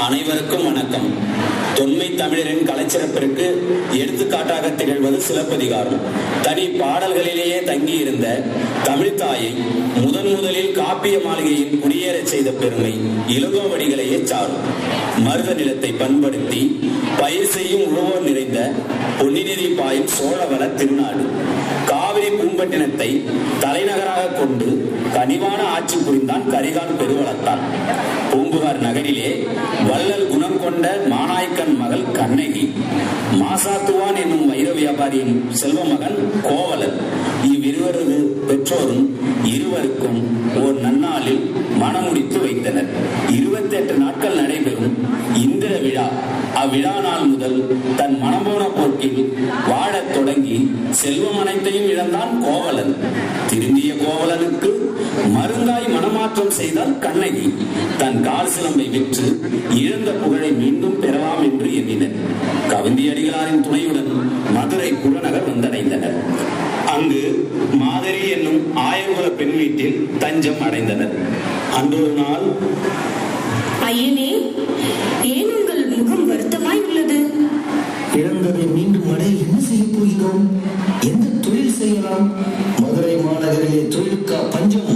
அனைவருக்கும் வணக்கம். தொன்மை தமிழரின் கலைச்சிறப்பிற்கு எடுத்துக்காட்டாக திகழ்வது சிலப்பதிகாரம். தனி பாடல்களிலேயே தங்கியிருந்த தமிழ் தாயை முதலில் காப்பிய மாளிகையில் குடியேறச் செய்த பெருமை இளங்கோவடிகளையே சாரும். மருத நிலத்தை பண்படுத்தி பயிர் செய்யும் உழவோர் நிறைந்த பொன்னிநிதி பாயும் சோழவள திருநாடு. காவிரி பூம்பட்டினத்தை தலைநகராக கொண்டு கனிவான ஆட்சி புரிந்தான் கரிகால் பெருவளத்தான். பூம்புகார் நகரிலே வள்ளல் குணம் கொண்ட மாநாய்க்கன் மகள் கண்ணகி, மாசாத்துவான் என்னும் வைர வியாபாரியின் செல்வ மகன் கோவலன். இவ்விருவரது பெற்றோரும் இருவருக்கும் ஓர் நன்னாளில் மணமுடித்து வைத்தனர். 28 நாட்கள் நடைபெறும் இந்திர விழா. அவ்விழா நாள் முதல் தன் மனம்போன போக்கில் வாழத் தொடங்கி செல்வம் அனைத்தையும் இழந்தான் கோவலன். திரும்பிய கோவலனுக்கு மருந்தாய் மனமாற்றம் செய்தால் கண்ணகி. தன் கால் சிலம்பை விற்று இழந்த புகழை மீண்டும் பெறலாம் என்று எண்ணினர். கவுந்தியடிகளாரின் துணையுடன் மதுரை புறநகர் வந்தடைந்தனர். அங்கு மாதரி என்னும் ஆயர்குல பெண் வீட்டில் தஞ்சம் அடைந்தனர். அன்றொரு நாள், ஐயனே, ஏன் உங்கள் முகம் வருத்தமாய் உள்ளது? இழந்ததை மீண்டும் அடைய என்ன செய்ய போகிறோம்? எந்த தொழில் செய்யலாம்? மதுரை மாநகரிலே தொழிலுக்கா பஞ்சம்?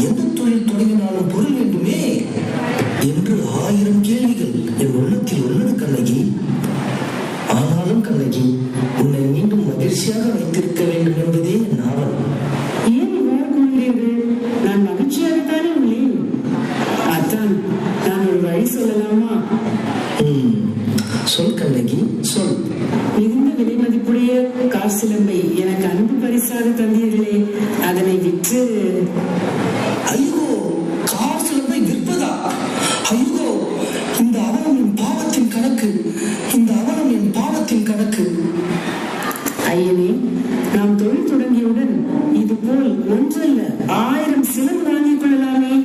எந்த தொழில் தொடங்கினாலும் பொருள் வேண்டுமே என்று 1000 கேள்விகள் என் உள்ளத்தில் உள்ளது கண்ணகி. ஆனாலும் கண்ணகி, உன்னை மீண்டும் மகிழ்ச்சியாக வைத்திருக்க வேண்டும் என்பதே என் ஆவல். ஏன் வாழ்க்கொண்டீர்கள்? நான் மகிழ்ச்சியாகத்தானே உள்ளேன். அதான் நான் ஒரு வழி சொல்லலாமா? சொல் கண்ணகி, சொல். மிகுந்த விலை மதிப்புடைய கார் சிலம்பை எனக்கு அன்பு பரிசாக தந்தீர்களே, அதனை விற்று... ஐயோ, கார் சிலம்பை விற்பதா? ஐயோ, இந்த அவலம் என் பாவத்தின் கணக்கு. இந்த அவலம் என் பாவத்தின் கணக்கு. ஐயனே, நாம் தொழில் தொடங்கியவுடன் இது போல் ஒன்றல்ல 1000 சிலம்பு வாங்கிக் கொள்ளலாமே.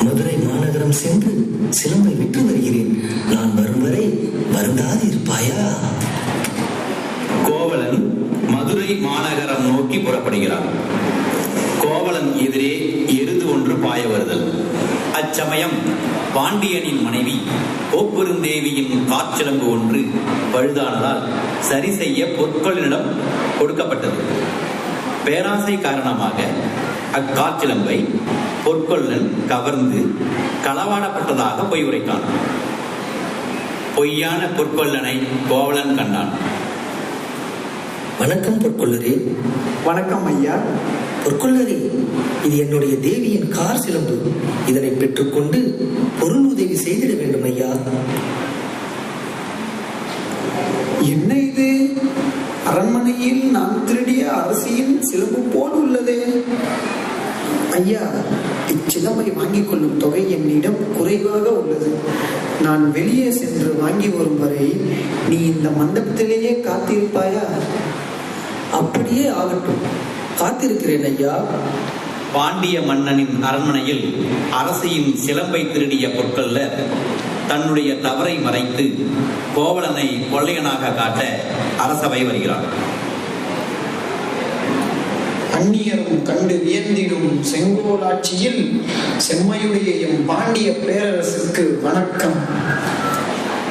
மதுரை மாநகரம் சென்று சிலம்பை விற்று வருகிறேன். நான் வரும் வரை வருந்தாது இருப்பாயா? கோவலன் மதுரை மாநகரம் நோக்கி புறப்படுகிறார். கோவலன் எதிரே எருது ஒன்று பாய வருதல். அச்சமயம் பாண்டியனின் மனைவி கோப்பெருந்தேவியின் காற்சிலம்பு ஒன்று பழுதானதால் சரி செய்ய பொற்கொள்ளனிடம் கொடுக்கப்பட்டது. பேராசை காரணமாக அக்காற்சிலம்பை பொற்கொள்ளன் கவர்ந்து களவாடப்பட்டதாக பொய் உரைத்தான். பொய்யான பொற்கொள்ளனை கோவலன் கண்டான். வணக்கம் பொற்கொள்ளரே. வணக்கம் ஐயா. பொற்கொள்ளரே, இது என்னுடைய தேவியின் கார் சிலம்பு. இதனை பெற்றுக்கொண்டு பொருள் உதவி செய்திட வேண்டும் ஐயா. என்ன இது? அரண்மனையில் நான் திருடிய அரசியின் சிலம்பு போல் உள்ளதே. ஐயா, இச்சிலம்பை வாங்கிக் கொள்ளும் தொகை என்னிடம் குறைவாக உள்ளது. நான் வெளியே சென்று வாங்கி வரும் வரை நீ இந்த மண்டபத்திலேயே காத்திருப்பாயா? அப்படியே ஆகட்டும், காத்திருக்கிறேன் ஐயா. பாண்டிய மன்னனின் அரண்மனையில் அரசியின் சிலம்பை திருடிய பொற்கொள்ளர் தன்னுடைய தவறை மறைத்து கோவலனை கொள்ளையனாக காட்ட அரசவை வருகிறார். அந்நியரும் கண்டு வியந்திடும் செங்கோலாட்சியில் செம்மையுடைய எம் பாண்டிய பேரரசுக்கு வணக்கம்.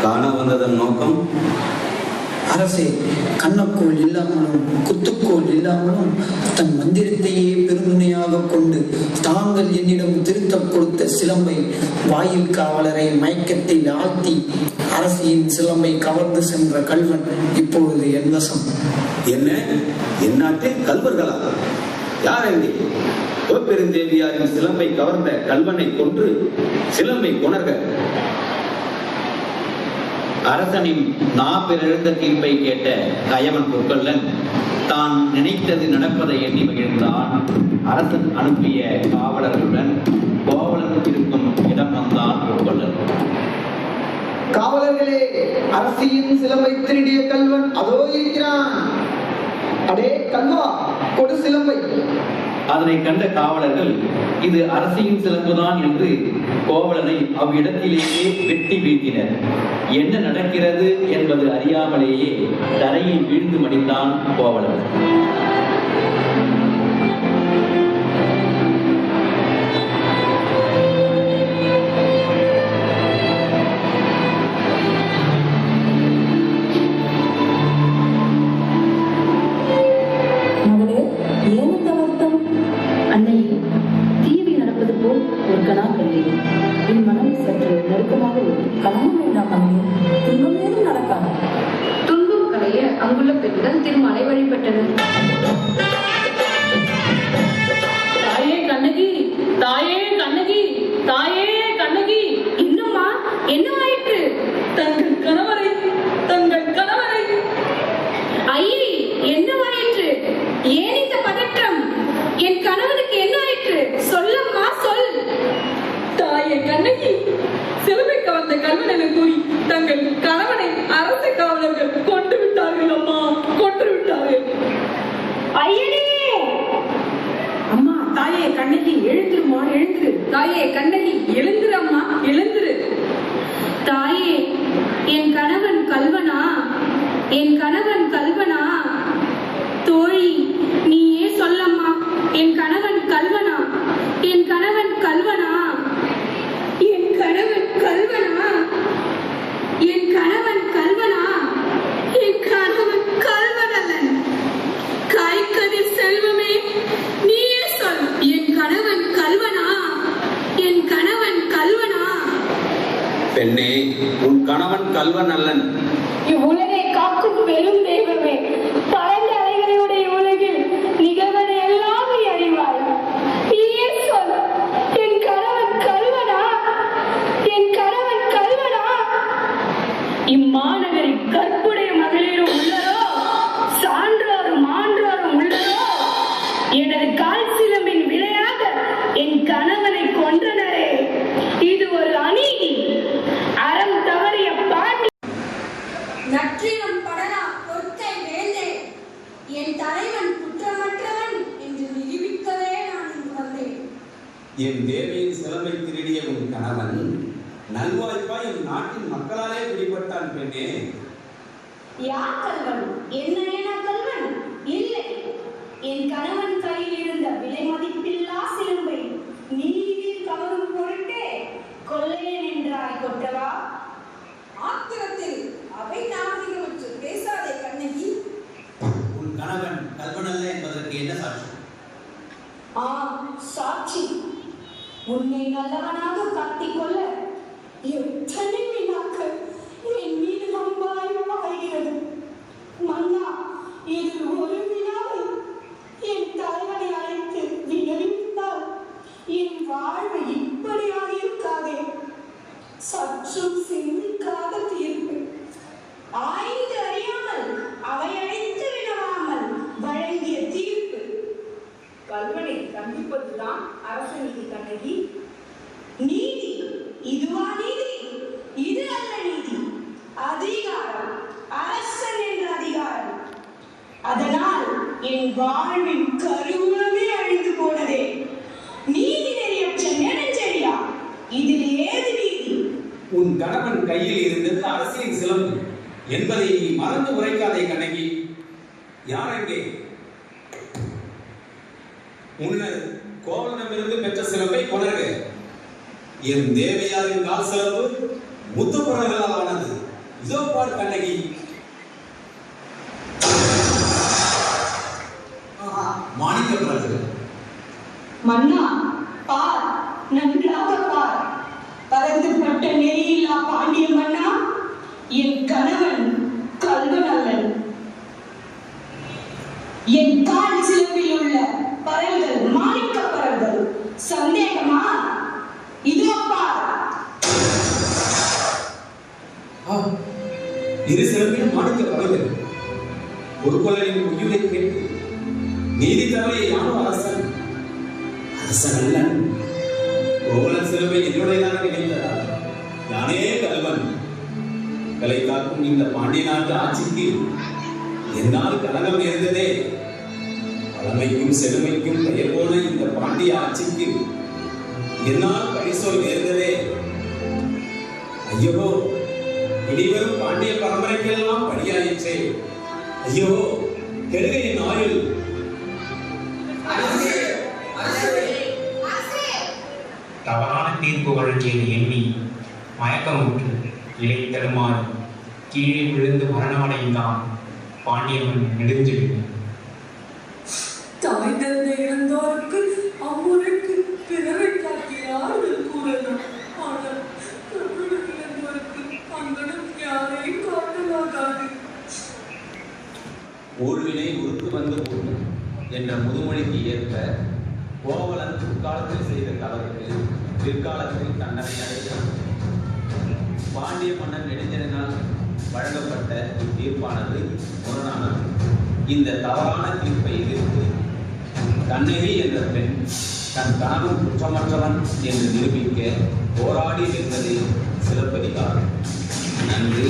காண வந்ததன் நோக்கம்? அரசே, கண்ணக்கோள் இல்லாமலும் குத்துக்கோள் இல்லாமலும் தன் மந்திரத்தையே பெருமுனையாக கொண்டு தாங்கள் என்னிடம் திருத்தம் கொடுத்த சிலம்பை வாயில் காவலரை மயக்கத்தில் ஆழ்த்தி அரசியின் சிலம்பை கவர்ந்து சென்ற கல்வன் இப்பொழுது என் வசம். என்ன, என் நாட்டில் கல்வர்களா? யார் எங்கே? கோப்பெருந்தேவியாரின் சிலம்பை கவர்ந்த கல்வனை கொன்று சிலம்பை கொணர்க. அரசனின் நாப்பிறந்த தீர்ப்பை கேட்ட கயவன் பொற்கொள்ளன் தான் நினைத்தது நடப்பதை எண்ணி மகிழ்ந்தான். அரசன் அனுப்பிய காவலர்களுடன் கோவலன் இருக்கும் இடம் வந்தான் பொற்கொள்ளன். காவலர்களே, அரசியின் சிலம்பை திருடிய கல்வன் அதோ இருக்கிறான். அடே கல்வா, கொடு சிலம்பை. அதனை கண்ட காவலர்கள் இது அரசியின் சிலம்புதான் என்று கோவலனை அவ்விடத்திலேயே வெட்டி வீழ்த்தினர். என்ன நடக்கிறது என்பது அறியாமலேயே தரையில் வீழ்ந்து மடிந்தான் கோவலன். அங்குள்ள பெண்கள் திருமலை வழிபட்டனர். தாயே கண்ணகி, தாயே கண்ணகி, தாயே கண்ணகி, இன்னுமா என்னவாயிற்று? தங்கள் கணவரை, தங்கள் கணவரை. ஐயே, என்னவாயிற்று? ஏன் இந்த பதற்றம்? என் கணவனுக்கு என்ன ஆயிற்று? சொல்லம்மா, சொல். தாயே கண்ணகி, சிலம்பிக்க வந்த கல்வனை கூறி தங்கள் கணவனை அரச காவலர்கள் கொண்டு விட்டார்கள். அம்மா, கொன்று விட்டார்கள். ஐயனே! அம்மா, தாயே கண்ணகி, எழுந்திருமா, எழுந்திரு. தாயே கண்ணகி, எழுந்திரு அம்மா, எழுந்திரு. தாயே, என் கணவன் கல்வனா? என் கணவன் கல்வனா? தோழி, நீயே சொல்லம்மா, என் கணவன் கல்வனா? என் கணவன் கல்வனா? என் கணவன் கல்வனா? என் கணவன் கல்வனா? என் கணவன் கல்வனல்லன். காய்கதிர் செல்வமே, நீயே சொல். என் கணவன் கல்வனா? என் கணவன் கல்வனா? பெண்ணே, உன் கணவன் கல்வன் அல்லன். இவ்வுலகை காக்கும் பெரும் தெய்வமே, பரந்த அலைகளுடைய உலகில் நிகழ்வதை எல்லாம் நீ அறிவாய். நீயே சொல். என் கணவன் கல்வனா? என் கணவன் கல்வனா? இம்மாநகரில் கற்புடைய மகளிரும் உள்ளதோ, சான்றோரும் ஆன்றோரும் உள்ளதோ? எனது கால் சிலம்பின் விளையாக என் கணவனை கொன்றனரே, இது ஒரு அநீதி. அறம் தவறிய பாண்டி நற்றினம் படரா பொற்கை வேந்தே, என் தலைவன் குற்றமற்றவன் என்று நிரூபிக்கவே நான் இங்கு வந்தேன். என் தேவியின் சிலம்பை திருடிய உன் கணவன் நல்வாய்ப்பாய் என் நாட்டின் மக்களாலே பிடிபட்டான். பெண்ணே, யார் கல்வன்? என்ன கல்வன்? இல்லை, என் கணவன் கையில் இருந்த விலை மதிப்பில்லா சிலம்பை நீதியில் கவரும் பொருட்டே கொள்ளையன் என்றாய் கொட்டவா. ஆத்திரத்தில் அவை நாகரிகமற்று பேசாதே கண்ணகி. உன் கணவன் கல்வனல்ல என்பதற்கு என்ன சாட்சி? சாட்சி. உன்னை நல்லவனாக காட்டிக்கொள்ள எத்தனை வினாக்கள் என் மீது அம்பாய் பாய்கிறது. மன்னா, இதில் ஒரு வினாவை என் தலைவனை அழைத்து வினவித்தால் என் வாழ்வு இப்படியாக இருக்காதே. சற்றும் சிந்திக்காத தீர்ப்பு. ஆய்ந்து அறியாமல் அவை அழைத்து வினவாமல் வழங்கிய தீர்ப்பு. கல்வனை கண்டிப்பதுதான் அரச நீதி கண்ணகி. நீதி இதுவா நீதி? இது அல்ல நீதி. அதிகாரம், அரசன் என்ற அதிகாரம். அதனால் என் வாழ்வின் கருவமே அழிந்து போனதே. நீதி நெறியற்ற நெடுஞ்செழியா, இதில் ஏது நீதி? உன் கணவன் கையில் இருந்தது அரசியல் சிலம்பு என்பதை நீ மறந்து உரைக்காதே கண்ணகி. யார் அங்கே? முன்னர் கோவலனிடமிருந்து பெற்ற சிலம்பை கொணர்க. என் தேவையாரின் கால் சிலம்பு முத்துப்புறங்களால் ஆனது. இதோ பார் கண்ணகி. மாணிக்க பிறகு மன்னா, பார், நன்றாக பார். பறந்துபட்ட நெறியில்லா பாண்டிய மன்னா, என் கணவன் கல்வன் அல்லன். என் கால் சிலம்பில் உள்ள பறவைகள் மாணிக்க பறவைகள். சந்தேகமா? இதோ பார். இரு சிலம்பிலும் மாணிக்க பறவைகள். ஒரு கொள்ளலின் உயிரை கேட்டு நீதி தவறிய யானோ அரசன். அரசன் அல்லன். கோவலன் சிலம்பை என்னுடையதாக நினைத்ததா? யானே கல்வன். கலை காக்கும் இந்த பாண்டிய நாட்டு ஆட்சிக்கு என்னால் கலகம் நேர்ந்ததே. பழமைக்கும் செழுமைக்கும் பெயர் போன இந்த பாண்டிய ஆட்சிக்கு என்னால் பரிசோல் நேர்ந்ததே. ஐயோ, இனிவரும் பாண்டிய பரம்பரைக்கெல்லாம் படியாயிற்றே. ஐயோ, கெடுகையின் ஆயுள். தவறான தீர்ப்பு வழங்கியது எண்ணி மயக்கமுற்று இலை தடுமாறி கீழே விழுந்து மரணமடைந்தான் பாண்டியவன் நெடுஞ்செழியன். தாய் தந்தை இறந்தோருக்கு அம்முறைக்கு பிறரை காட்டியார் கூறலாம். ஆனால் தமிழர் இறந்தோருக்கு அங்கனம் யாரையும் காட்டலாகாது. ஊழ்வினை உறுத்து வந்து கூட்டும் என்ற முதுமொழிக்கு ஏற்ப கோவலன் பிற்காலத்தில் செய்த தவறுக்கு பிற்காலத்தில் தண்டனை அடைகிறான். பாண்டிய மன்னன் நெடுஞ்செழியனால் வழங்கப்பட்ட இத்தீர்ப்பானது முரணானது. இந்த தவறான தீர்ப்பை எதிர்த்து கண்ணகி என்ற பெண் தன் கணவன் குற்றமற்றவன் என்று நிரூபிக்க போராடி வென்றது சிலப்பதிகாரம். நன்றி.